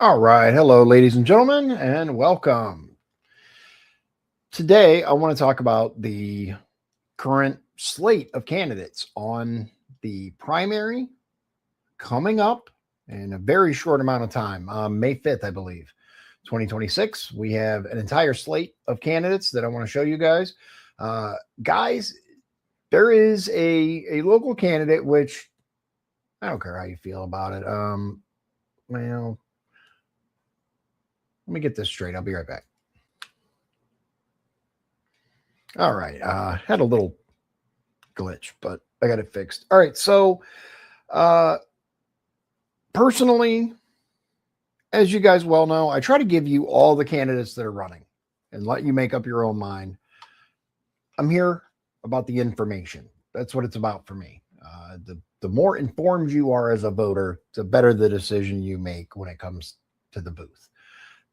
All right. Hello, ladies and gentlemen, and welcome. Today, I want to talk about the current slate of candidates on the primary coming up in a very short amount of time, May 5th, I believe, 2026. We have an entire slate of candidates that I want to show you guys. Guys, there is a local candidate, which I don't care how you feel about it. Well, let me get this straight. I'll be right back. All right. Had a little glitch, but I got it fixed. All right. So, uh, personally, as you guys well know, I try to give you all the candidates that are running and let you make up your own mind. I'm here about the information. That's what it's about for me. The more informed you are as a voter, the better the decision you make when it comes to the booth.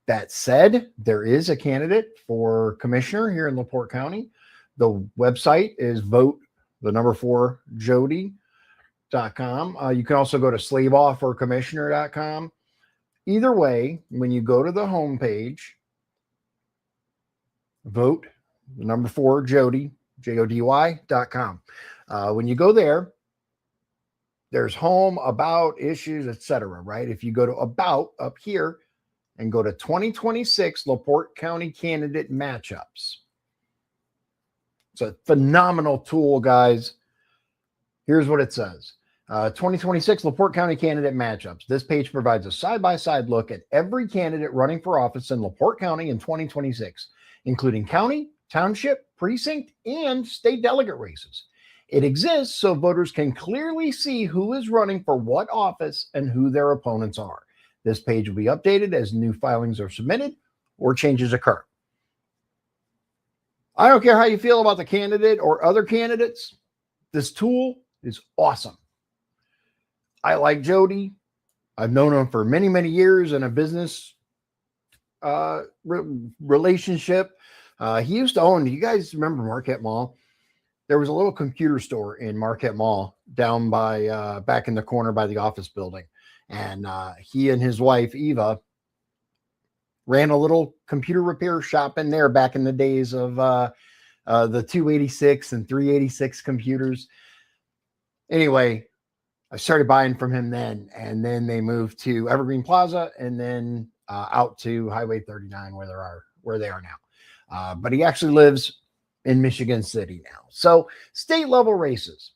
That said, there is a candidate for commissioner here in LaPorte County. The website is vote4Jody.com. You can also go to slaveofforcommissioner.com. Either way, when you go to the homepage, vote 4Jody, Jody.com. When you go there, there's home, about, issues, etc. Right? If you go to about up here, and go to 2026 LaPorte County candidate matchups. It's a phenomenal tool, guys. Here's what it says. 2026 LaPorte County candidate matchups. This page provides a side-by-side look at every candidate running for office in LaPorte County in 2026, including county, township, precinct, and state delegate races. It exists so voters can clearly see who is running for what office and who their opponents are. This page will be updated as new filings are submitted or changes occur. I don't care how you feel about the candidate or other candidates. This tool is awesome. I like Jody. I've known him for many, many years in a business relationship. He used to own, you guys remember Marquette Mall? There was a little computer store in Marquette Mall down by back in the corner by the office building. And he and his wife, Eva, ran a little computer repair shop in there back in the days of the 286 and 386 computers. Anyway, I started buying from him then. And then they moved to Evergreen Plaza and then out to Highway 39 where they are now. But he actually lives in Michigan City now. So state level races.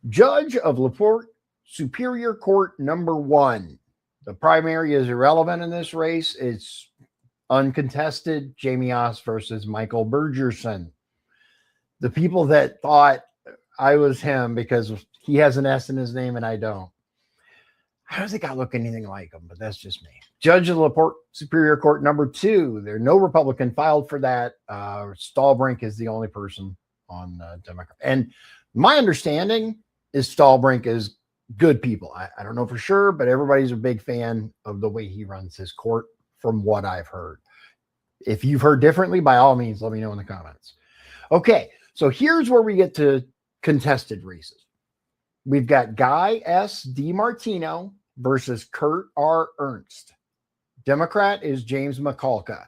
Judge of LaPorte Superior Court number 1. The primary is irrelevant in this race. It's uncontested. Jamie Oss versus Michael Bergerson. The people that thought I was him because he has an S in his name and I don't. I don't think I look anything like him, but that's just me. Judge of the LaPorte Superior Court number 2. There's no Republican filed for that. Stallbrink is the only person on Democrat. And my understanding is Stallbrink is good people. I don't know for sure, but everybody's a big fan of the way he runs his court from what I've heard. If you've heard differently, by all means, let me know in the comments. Okay, so here's where we get to contested races. We've got Guy S. DiMartino versus Kurt R. Ernst. Democrat is James McCulka.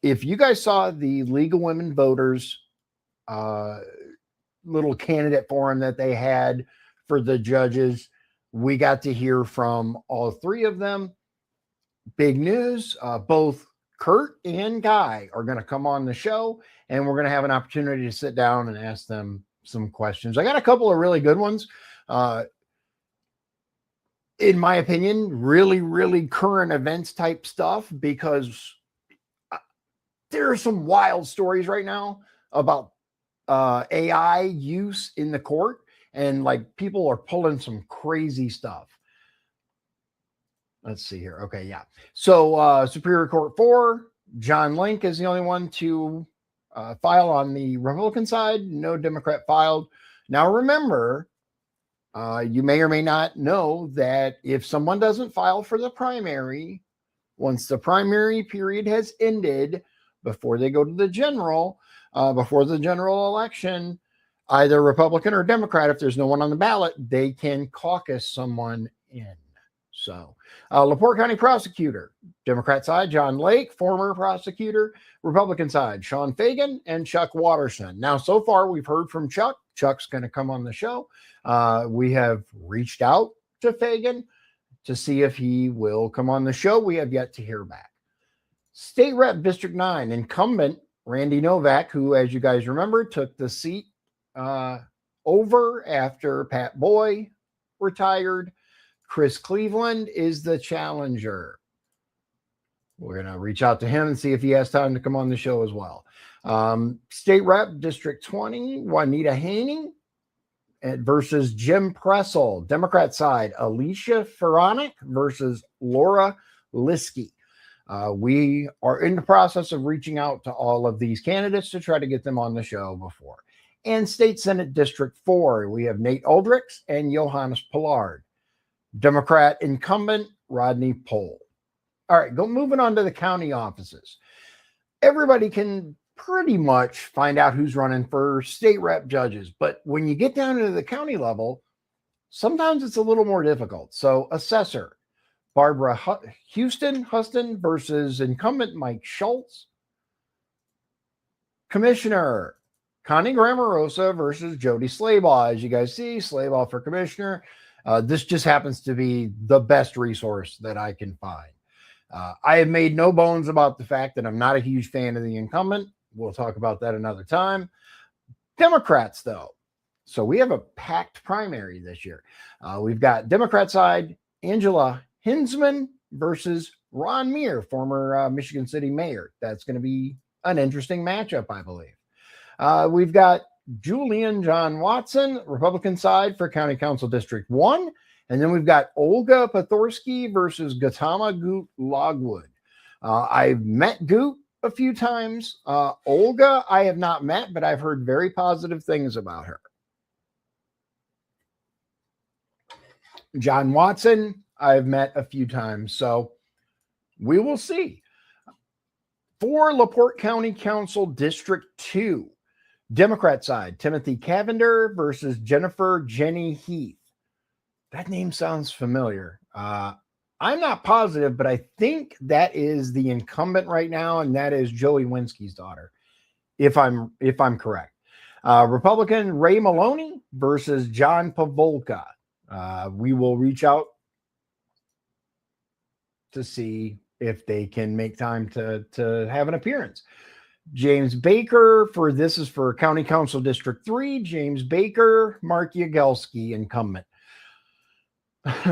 If you guys saw the League of Women Voters little candidate forum that they had for the judges, we got to hear from all 3 of them. Big news. Both Kurt and Guy are going to come on the show, and we're going to have an opportunity to sit down and ask them some questions. I got a couple of really good ones. In my opinion, really, really current events type stuff, because there are some wild stories right now about AI use in the court. And like people are pulling some crazy stuff. Let's see here. Okay, yeah. So Superior Court 4, John Link is the only one to file on the Republican side. No Democrat filed. Now remember, you may or may not know that if someone doesn't file for the primary, once the primary period has ended, before they go to the general, before the general election, either Republican or Democrat, if there's no one on the ballot, they can caucus someone in. So, LaPorte County prosecutor, Democrat side, John Lake, former prosecutor, Republican side, Sean Fagan and Chuck Watterson. Now, so far, we've heard from Chuck. Chuck's going to come on the show. We have reached out to Fagan to see if he will come on the show. We have yet to hear back. State Rep District 9, incumbent Randy Novak, who, as you guys remember, took the seat over after Pat Boy retired. Chris Cleveland is the challenger. We're going to reach out to him and see if he has time to come on the show as well. State Rep District 20, Juanita Haney versus Jim Pressel. Democrat side, Alicia Ferronic versus Laura Liskey. We are in the process of reaching out to all of these candidates to try to get them on the show before. And State Senate District 4, we have Nate Aldrich and Johannes Pillard. Democrat incumbent Rodney Pohl. All right, moving on to the county offices. Everybody can pretty much find out who's running for state rep judges, but when you get down to the county level, sometimes it's a little more difficult. So, assessor Barbara Huston versus incumbent Mike Schultz. Commissioner Connie Grammarosa versus Jody Slaybaugh. As you guys see, Slaybaugh for commissioner. This just happens to be the best resource that I can find. I have made no bones about the fact that I'm not a huge fan of the incumbent. We'll talk about that another time. Democrats, though. So we have a packed primary this year. We've got Democrat side, Angela Hinsman versus Ron Meir, former Michigan City mayor. That's going to be an interesting matchup, I believe. We've got Julian John Watson, Republican side for County Council District 1. And then we've got Olga Pothorsky versus Gautama Goot Logwood. I've met Goot a few times. Olga, I have not met, but I've heard very positive things about her. John Watson, I've met a few times. So we will see. For LaPorte County Council District 2, Democrat side, Timothy Cavender versus Jennifer Jenny Heath. That name sounds familiar. I'm not positive, but I think that is the incumbent right now, and that is Joey Winsky's daughter, if I'm correct. Republican Ray Maloney versus John Pavolka. We will reach out to see if they can make time to have an appearance. James Baker this is for County Council District 3. James Baker, Mark Yagelski, incumbent.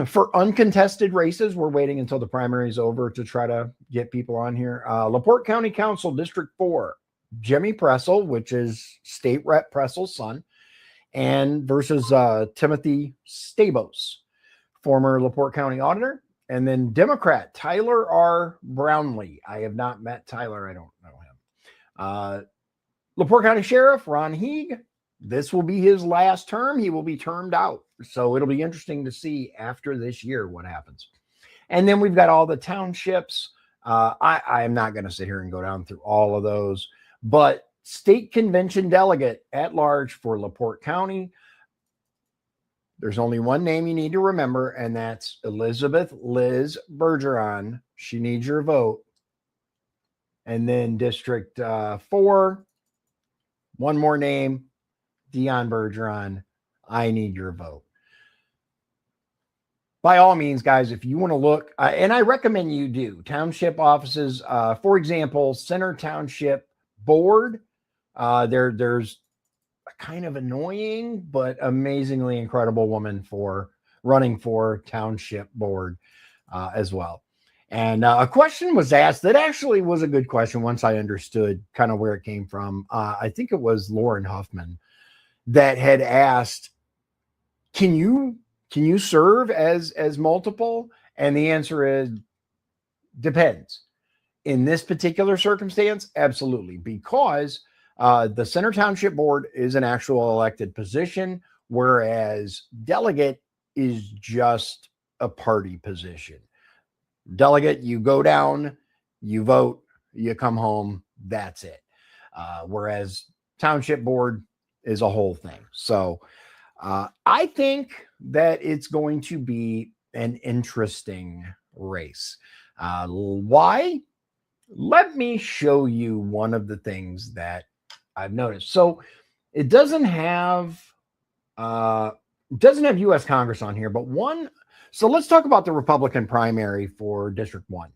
For uncontested races, we're waiting until the primary is over to try to get people on here. LaPorte County Council District 4, Jimmy Pressel, which is State Rep Pressel's son, and versus Timothy Stabos, former LaPorte County Auditor. And then Democrat Tyler R. Brownlee. I have not met Tyler. I don't know him. LaPorte County Sheriff Ron Heeg. This will be his last term. He will be termed out. So it'll be interesting to see after this year what happens. And then we've got all the townships. I am not going to sit here and go down through all of those, but state convention delegate at large for LaPorte County. There's only one name you need to remember, and that's Elizabeth Liz Bergeron. She needs your vote. And then District 4, one more name, Dion Bergeron. I need your vote. By all means, guys, if you want to look, and I recommend you do, township offices, for example, Center Township Board, there's a kind of annoying but amazingly incredible woman for running for Township Board as well. And a question was asked that actually was a good question once I understood kind of where it came from. I think it was Lauren Huffman that had asked, can you serve as multiple? And the answer is depends. In this particular circumstance, absolutely, because the Center Township Board is an actual elected position, whereas delegate is just a party position. Delegate, you go down, you vote, you come home, that's it. Whereas Township Board is a whole thing. So I think that it's going to be an interesting race. Why? Let me show you one of the things that I've noticed. So it doesn't have U.S. Congress on here, but one. So let's talk about the Republican primary for District 1.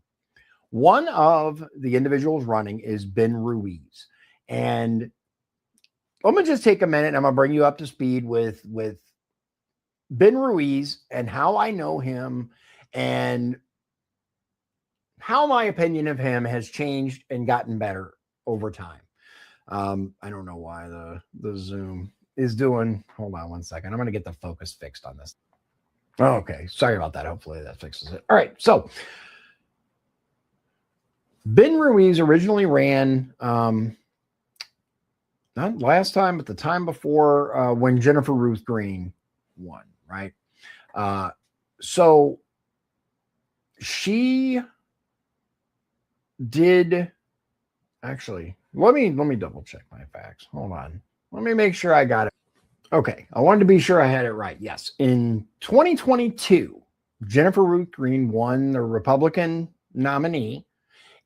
One of the individuals running is Ben Ruiz. And let me just take a minute. I'm going to bring you up to speed with Ben Ruiz and how I know him and how my opinion of him has changed and gotten better over time. I don't know why the Zoom is doing. Hold on one second. I'm going to get the focus fixed on this. Okay. Sorry about that. Hopefully that fixes it. All right. So Ben Ruiz originally ran, not last time, but the time before when Jennifer Ruth Green won, right? So she did actually, let me double check my facts. Hold on. Let me make sure I got it. Okay. I wanted to be sure I had it right. Yes. In 2022, Jennifer Ruth Green won the Republican nominee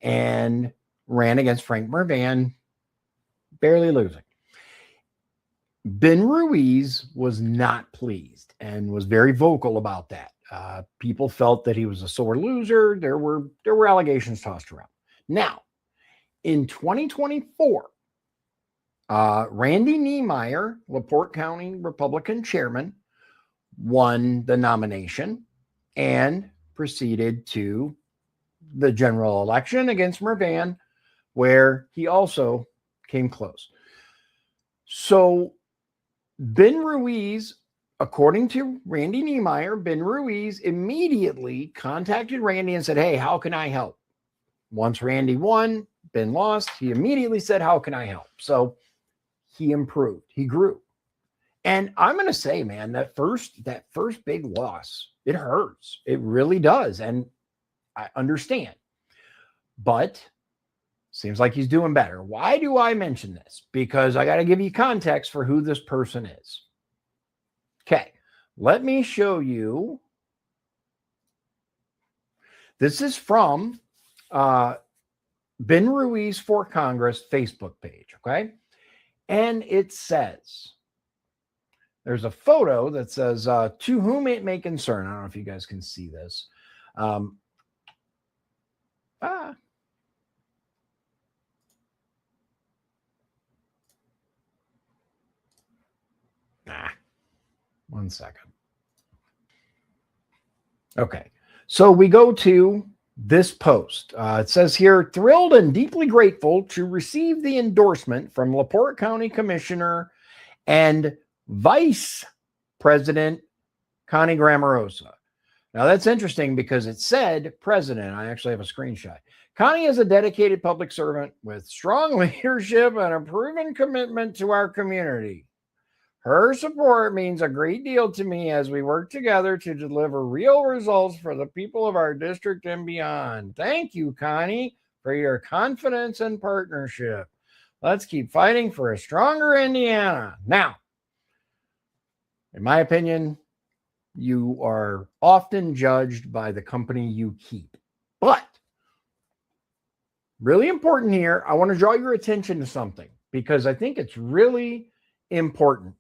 and ran against Frank Mervan, barely losing. Ben Ruiz was not pleased and was very vocal about that. People felt that he was a sore loser. There were allegations tossed around. Now, in 2024, Randy Niemeyer, LaPorte County Republican chairman, won the nomination and proceeded to the general election against Mervan, where he also came close. So Ben Ruiz, according to Randy Niemeyer, Ben Ruiz immediately contacted Randy and said, hey, how can I help? Once Randy won, Ben lost. He immediately said, how can I help? So he improved. He grew. And I'm going to say, man, that first big loss, it hurts. It really does. And I understand. But seems like he's doing better. Why do I mention this? Because I got to give you context for who this person is. Okay, let me show you. This is from Ben Ruiz for Congress Facebook page, okay? And it says, there's a photo that says, to whom it may concern. I don't know if you guys can see this. One second. Okay, so we go to this post. It says here, thrilled and deeply grateful to receive the endorsement from LaPorte County Commissioner and Vice President Connie Grammarosa. Now that's interesting because it said president. I actually have a screenshot. Connie is a dedicated public servant with strong leadership and a proven commitment to our community. Her support means a great deal to me as we work together to deliver real results for the people of our district and beyond. Thank you, Connie, for your confidence and partnership. Let's keep fighting for a stronger Indiana. Now, in my opinion, you are often judged by the company you keep. But really important here, I want to draw your attention to something because I think it's really important.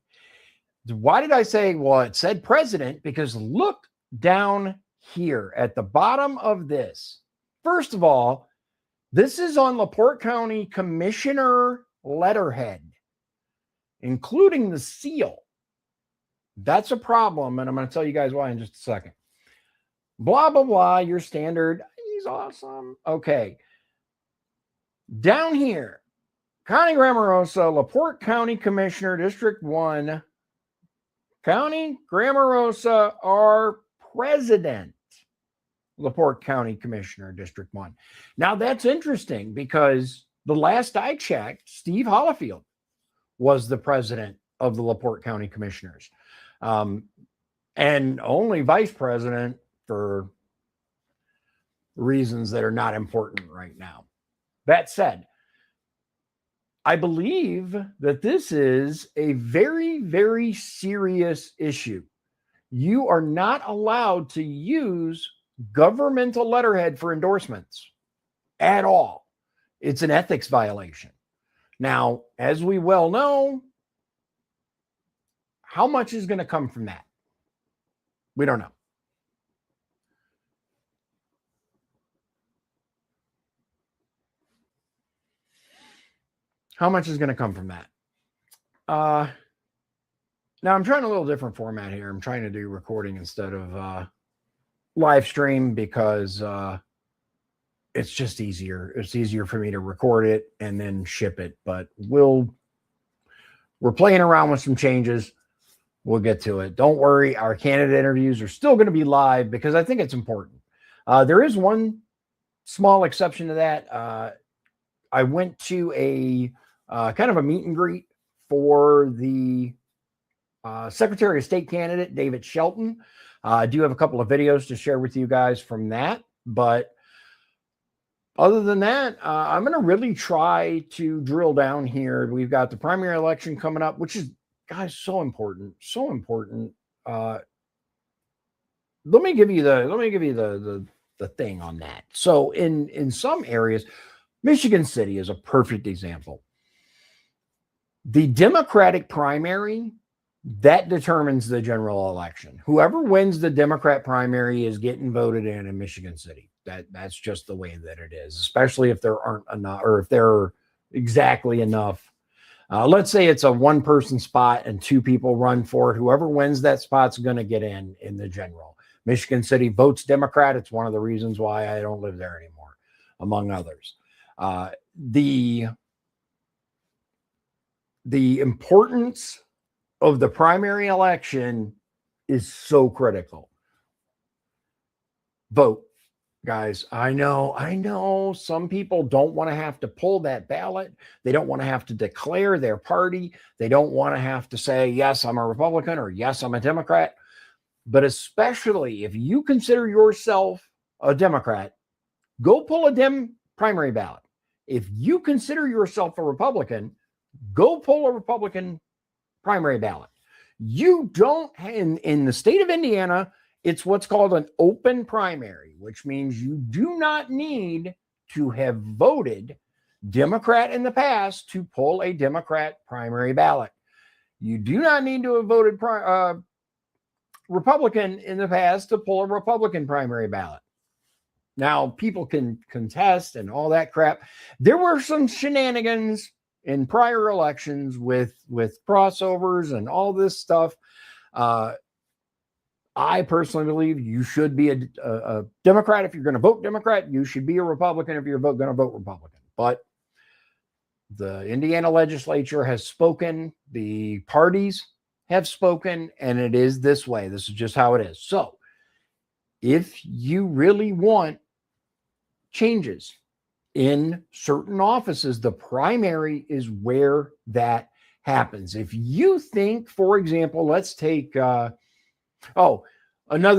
Why did I say, well, it said president? Because look down here at the bottom of this. First of all, this is on LaPorte County Commissioner letterhead, including the seal. That's a problem, and I'm going to tell you guys why in just a second. Blah, blah, blah, your standard. He's awesome. Okay. Down here, Connie Grammarosa, LaPorte County Commissioner, District 1, County Grammarosa, our president, LaPorte County Commissioner, District 1. Now, that's interesting because the last I checked, Steve Hollifield was the president of the LaPorte County Commissioners, and only vice president for reasons that are not important right now. That said, I believe that this is a very, very serious issue. You are not allowed to use governmental letterhead for endorsements at all. It's an ethics violation. Now, as we well know, how much is going to come from that? We don't know. How much is going to come from that? Now I'm trying a little different format here. I'm trying to do recording instead of live stream because it's just easier. It's easier for me to record it and then ship it. But we're playing around with some changes. We'll get to it. Don't worry. Our candidate interviews are still going to be live because I think it's important. There is one small exception to that. I went to a kind of a meet and greet for the Secretary of State candidate, David Shelton. I do have a couple of videos to share with you guys from that. But other than that, I'm going to really try to drill down here. We've got the primary election coming up, which is, guys, so important. So important. Let me give you the thing on that. So in some areas, Michigan City is a perfect example. The Democratic primary, that determines the general election. Whoever wins the Democrat primary is getting voted in Michigan City. That's just the way that it is, especially if there aren't enough, or if there are exactly enough. Let's say it's a one-person spot and two people run for it. Whoever wins that spot's going to get in the general. Michigan City votes Democrat. It's one of the reasons why I don't live there anymore, among others. The importance of the primary election is so critical. Vote, guys. I know some people don't want to have to pull that ballot. They don't want to have to declare their party. They don't want to have to say, yes, I'm a Republican or yes, I'm a Democrat. But especially if you consider yourself a Democrat, go pull a Dem primary ballot. If you consider yourself a Republican, go pull a Republican primary ballot. You don't, in the state of Indiana, it's what's called an open primary, which means you do not need to have voted Democrat in the past to pull a Democrat primary ballot. You do not need to have voted Republican in the past to pull a Republican primary ballot. Now, people can contest and all that crap. There were some shenanigans in prior elections with crossovers and all this stuff. I personally believe you should be a Democrat if you're going to vote Democrat. You should be a Republican if you're going to vote Republican. But the Indiana legislature has spoken. The parties have spoken, and it is this way. This is just how it is. So if you really want changes in certain offices, the primary is where that happens. If you think, for example, let's take, another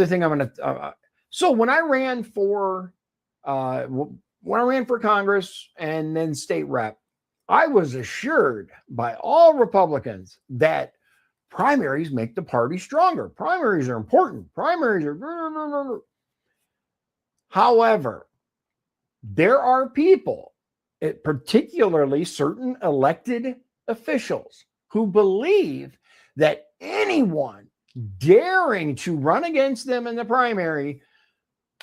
thing I'm going to, so when I ran for Congress and then state rep, I was assured by all Republicans that primaries make the party stronger. Primaries are important. Primaries are. However, there are people, particularly certain elected officials, who believe that anyone daring to run against them in the primary,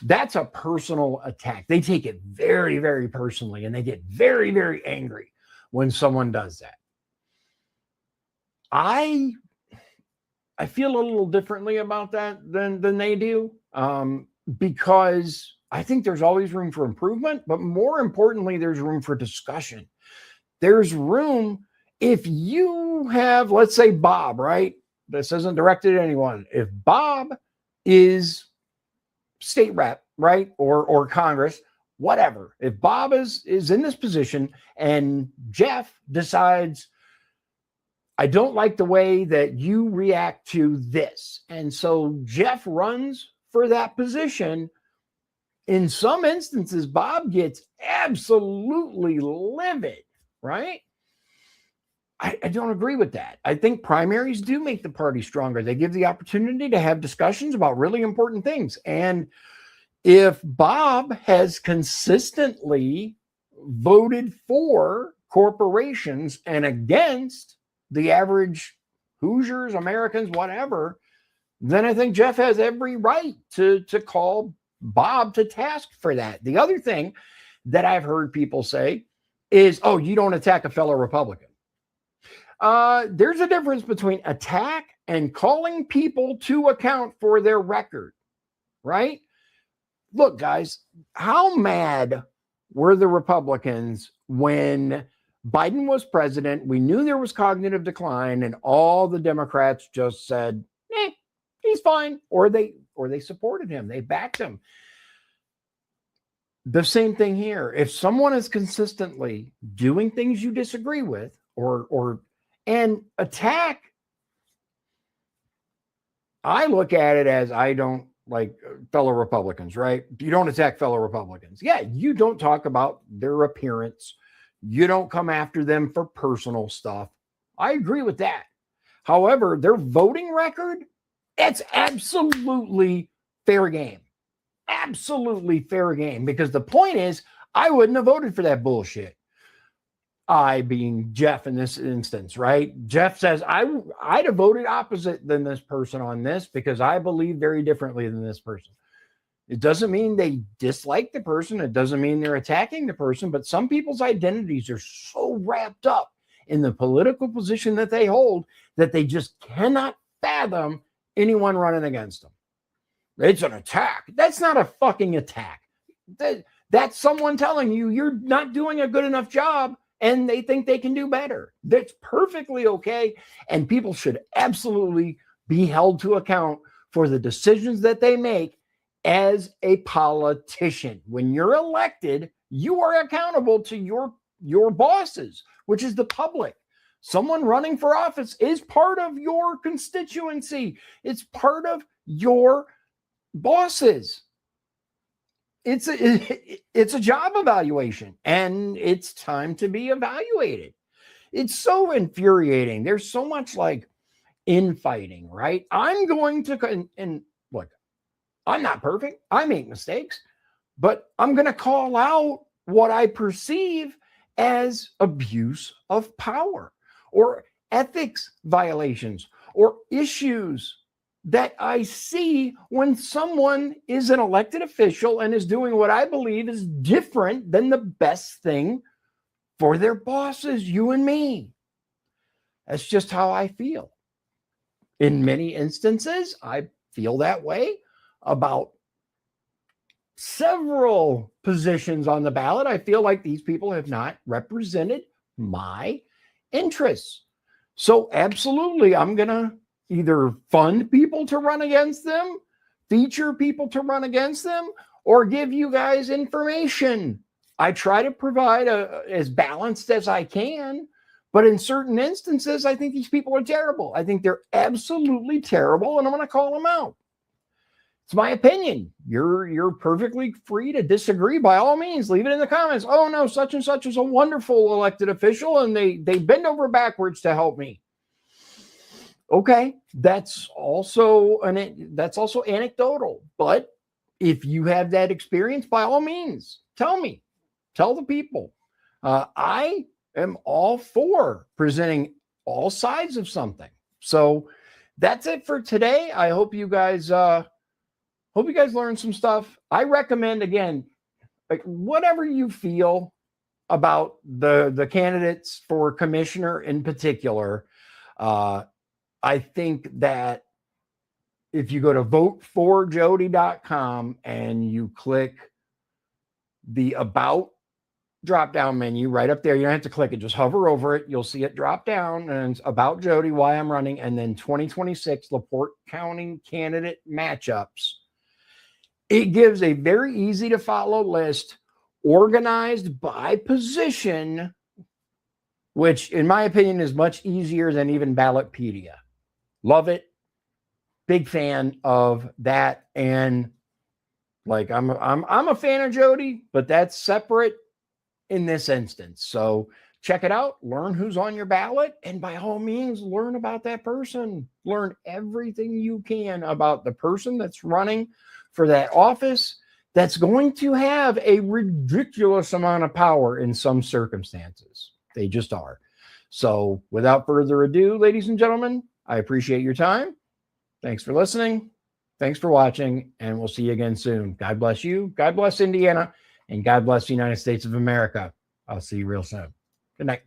that's a personal attack. They take it very, very personally, and they get very, very angry when someone does that. I feel a little differently about that than they do, because I think there's always room for improvement, but more importantly, there's room for discussion. There's room if you have, let's say, Bob, right? This isn't directed at anyone. If Bob is state rep, right, or Congress, whatever. If Bob is in this position and Jeff decides, I don't like the way that you react to this, and so Jeff runs for that position, in some instances, Bob gets absolutely livid, right? I don't agree with that. I think primaries do make the party stronger. They give the opportunity to have discussions about really important things. And if Bob has consistently voted for corporations and against the average Hoosiers, Americans, whatever, then I think Jeff has every right to call Bob to task for that. The other thing that I've heard people say is, oh, you don't attack a fellow Republican. There's a difference between attack and calling people to account for their record, right? Look, guys, how mad were the Republicans when Biden was president? We knew there was cognitive decline, and all the Democrats just said, he's fine, or they supported him, they backed him. The same thing here. If someone is consistently doing things you disagree with, and attack, I look at it as, I don't like fellow Republicans, right? You don't attack fellow Republicans. Yeah, you don't talk about their appearance. You don't come after them for personal stuff. I agree with that. However, their voting record, it's absolutely fair game. Absolutely fair game. Because the point is, I wouldn't have voted for that bullshit. I being Jeff in this instance, right? Jeff says, I'd have voted opposite than this person on this because I believe very differently than this person. It doesn't mean they dislike the person. It doesn't mean they're attacking the person, but some people's identities are so wrapped up in the political position that they hold that they just cannot fathom anyone running against them. It's an attack. That's not a fucking attack. That's someone telling you you're not doing a good enough job and they think they can do better. That's perfectly okay. And people should absolutely be held to account for the decisions that they make as a politician. When you're elected, you are accountable to your bosses, which is the public. Someone running for office is part of your constituency. It's part of your bosses. It's a job evaluation, and it's time to be evaluated. It's so infuriating. There's so much like infighting, right? I'm going to, and look, I'm not perfect. I make mistakes, but I'm going to call out what I perceive as abuse of power or ethics violations or issues that I see when someone is an elected official and is doing what I believe is different than the best thing for their bosses, you and me. That's just how I feel. In many instances, I feel that way about several positions on the ballot. I feel like these people have not represented my interests. So absolutely, I'm going to either fund people to run against them, feature people to run against them, or give you guys information. I try to provide as balanced as I can, but in certain instances, I think these people are terrible. I think they're absolutely terrible, and I'm going to call them out. It's my opinion. You're perfectly free to disagree. By all means, leave it in the comments. Oh no, such and such is a wonderful elected official, and they bend over backwards to help me. Okay, that's also anecdotal. But if you have that experience, by all means, tell me. Tell the people. I am all for presenting all sides of something. So that's it for today. I hope you guys learned some stuff. I recommend, again, like whatever you feel about the candidates for commissioner in particular. I think that if you go to voteforjody.com and you click the About drop-down menu right up there, you don't have to click it, just hover over it. You'll see it drop down, and it's About Jody, why I'm running, and then 2026 LaPorte County candidate matchups. It gives a very easy to follow list organized by position, which in my opinion is much easier than even Ballotpedia. Love it. Big fan of that. And like I'm a fan of Jody, but that's separate in this instance. So check it out, learn who's on your ballot, and by all means, learn about that person. Learn everything you can about the person that's running for that office that's going to have a ridiculous amount of power in some circumstances. They just are. So without further ado, ladies and gentlemen, I appreciate your time. Thanks for listening. Thanks for watching, and we'll see you again soon. God bless you. God bless Indiana, and God bless the United States of America. I'll see you real soon. Good night.